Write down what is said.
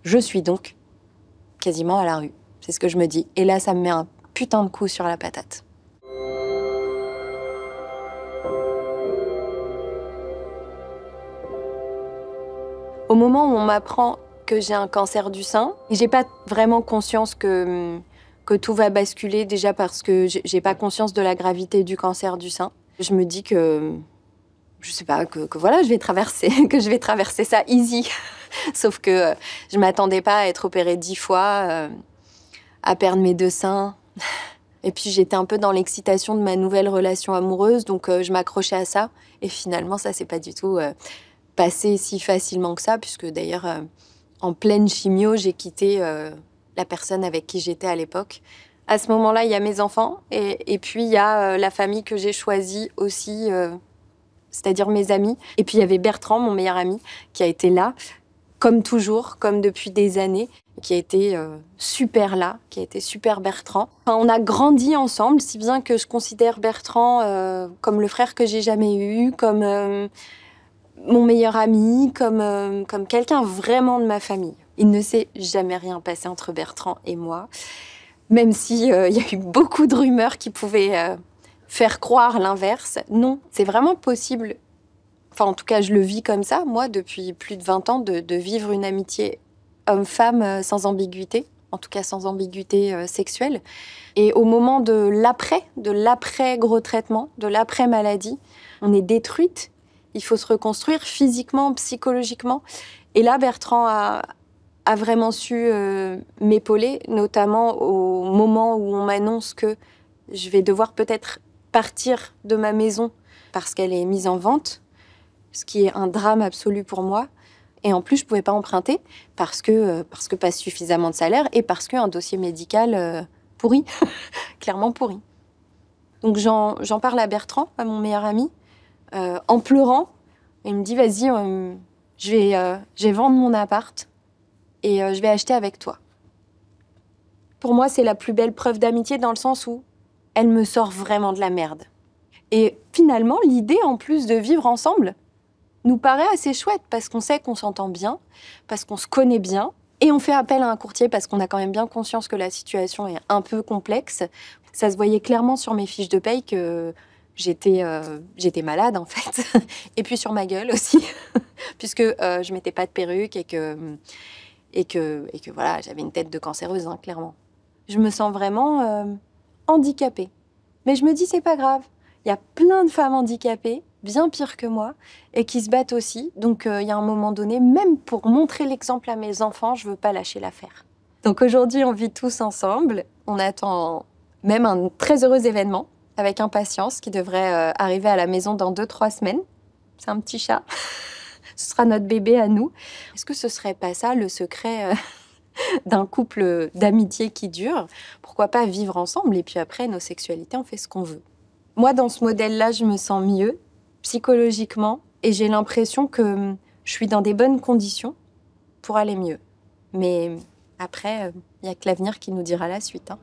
Je suis donc quasiment à la rue. C'est ce que je me dis. Et là, ça me met un putain de coup sur la patate. Au moment où on m'apprend que j'ai un cancer du sein, j'ai pas vraiment conscience que tout va basculer, déjà parce que j'ai pas conscience de la gravité du cancer du sein. Je me dis que, je sais pas, que voilà, je vais traverser, que je vais traverser ça easy. Sauf que je m'attendais pas à être opérée 10 fois, à perdre mes 2 seins. Et puis j'étais un peu dans l'excitation de ma nouvelle relation amoureuse, donc je m'accrochais à ça. Et finalement, ça s'est pas du tout passé si facilement que ça, puisque d'ailleurs, en pleine chimio, j'ai quitté la personne avec qui j'étais à l'époque. À ce moment-là, il y a mes enfants, et puis il y a la famille que j'ai choisie aussi, c'est-à-dire mes amis. Et puis il y avait Bertrand, mon meilleur ami, qui a été là, comme toujours, comme depuis des années, qui a été super là, qui a été super Bertrand. Enfin, on a grandi ensemble, si bien que je considère Bertrand comme le frère que j'ai jamais eu, comme mon meilleur ami, comme quelqu'un vraiment de ma famille. Il ne s'est jamais rien passé entre Bertrand et moi, même si y a eu beaucoup de rumeurs qui pouvaient faire croire l'inverse. Non, c'est vraiment possible. Enfin, en tout cas, je le vis comme ça, moi, depuis plus de 20 ans, de vivre une amitié homme-femme sans ambiguïté, en tout cas sans ambiguïté sexuelle. Et au moment de l'après gros traitement, de l'après maladie, on est détruite. Il faut se reconstruire physiquement, psychologiquement. Et là, Bertrand a vraiment su m'épauler, notamment au moment où on m'annonce que je vais devoir peut-être partir de ma maison parce qu'elle est mise en vente, ce qui est un drame absolu pour moi. Et en plus, je ne pouvais pas emprunter parce que pas suffisamment de salaire et parce qu'un dossier médical pourri, clairement pourri. Donc j'en parle à Bertrand, à mon meilleur ami, en pleurant. Il me dit, vas-y, je vais vendre mon appart et je vais acheter avec toi. Pour moi, c'est la plus belle preuve d'amitié dans le sens où elle me sort vraiment de la merde. Et finalement, l'idée, en plus de vivre ensemble, nous paraît assez chouette parce qu'on sait qu'on s'entend bien, parce qu'on se connaît bien, et on fait appel à un courtier parce qu'on a quand même bien conscience que la situation est un peu complexe. Ça se voyait clairement sur mes fiches de paye que j'étais malade, en fait. Et puis sur ma gueule aussi, puisque je mettais pas de perruque et que voilà, j'avais une tête de cancéreuse, hein, clairement. Je me sens vraiment handicapée. Mais je me dis, c'est pas grave. Il y a plein de femmes handicapées, bien pires que moi, et qui se battent aussi. Donc, il y a un moment donné, même pour montrer l'exemple à mes enfants, je veux pas lâcher l'affaire. Donc aujourd'hui, on vit tous ensemble. On attend même un très heureux événement, avec impatience, qui devrait arriver à la maison dans 2-3 semaines. C'est un petit chat. Ce sera notre bébé à nous. Est-ce que ce serait pas ça, le secret d'un couple d'amitié qui dure? Pourquoi pas vivre ensemble et puis après, nos sexualités, on fait ce qu'on veut. Moi, dans ce modèle-là, je me sens mieux, psychologiquement, et j'ai l'impression que je suis dans des bonnes conditions pour aller mieux. Mais après, il n'y a que l'avenir qui nous dira la suite, hein.